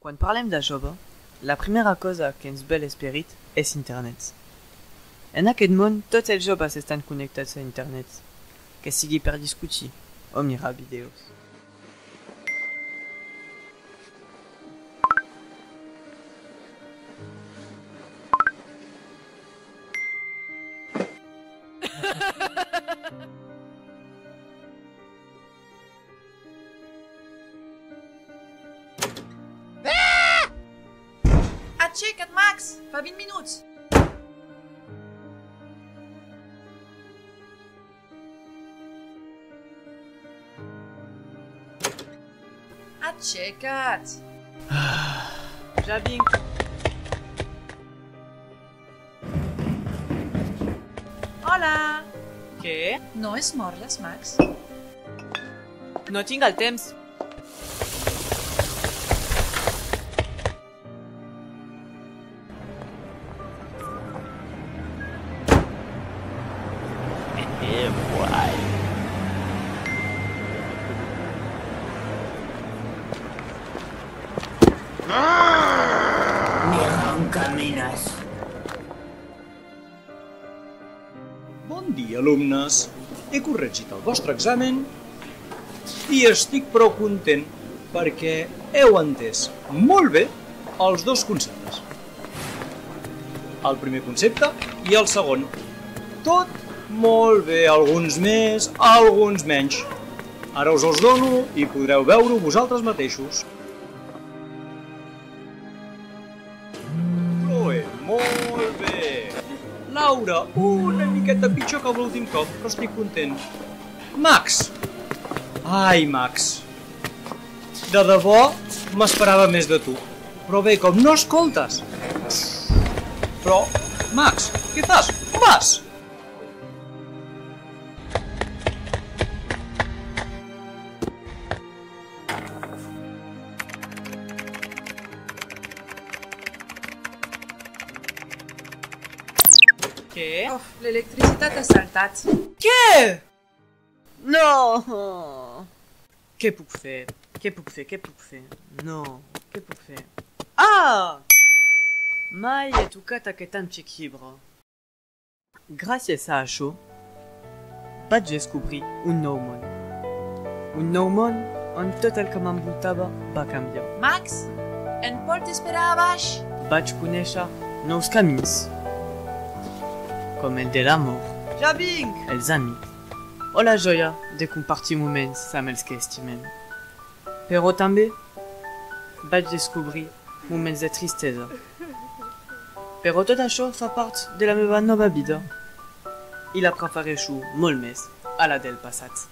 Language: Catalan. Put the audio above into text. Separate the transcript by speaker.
Speaker 1: Quan parlem de jove, la primera cosa que ens ve a l'esperit és internet. En aquest món, tots els joves estan connectats a internet, que sigui per discutir o mirar vídeos.
Speaker 2: Aixeca't, Max! Fa 20 minuts! Aixeca't!
Speaker 1: Ja vinc!
Speaker 2: Hola!
Speaker 1: Què?
Speaker 2: No esmorles, Max?
Speaker 1: No tinc el temps.
Speaker 3: Mira on camines.
Speaker 4: Bon dia, alumnes. He corregit el vostre examen i estic prou content perquè heu entès molt bé els dos conceptes. El primer concepte i el segon. Tot molt bé, alguns més, alguns menys. Ara us els dono i podreu veure-ho vosaltres mateixos. Chloe, molt bé. Laura, una miqueta pitjor que l'últim cop, però estic content. Max! Ai, Max. De debò m'esperava més de tu. Però bé, com no escoltes... Però, Max, què fas? On vas?
Speaker 1: Què?
Speaker 2: Uf, l'electricitat ha saltat.
Speaker 1: Què? No! Què puc fer? Què puc fer? Què puc fer? No, què puc fer? Ah! Mai he tocat aquest antic llibre. Gràcies a això, vaig descobrir un nou món. Un nou món on tot el que m'envoltava va canviar.
Speaker 2: Max, en Paul t'espera a baix.
Speaker 1: Vaig conèixer nous camins, com el de l'amor,
Speaker 2: Ja vinc!
Speaker 1: els amics, o la joia de compartir moments amb els que estimem. Però també vaig descobrir moments de tristesa. Però tot això fa part de la meva nova vida i la prefereixo molt més a la del passat.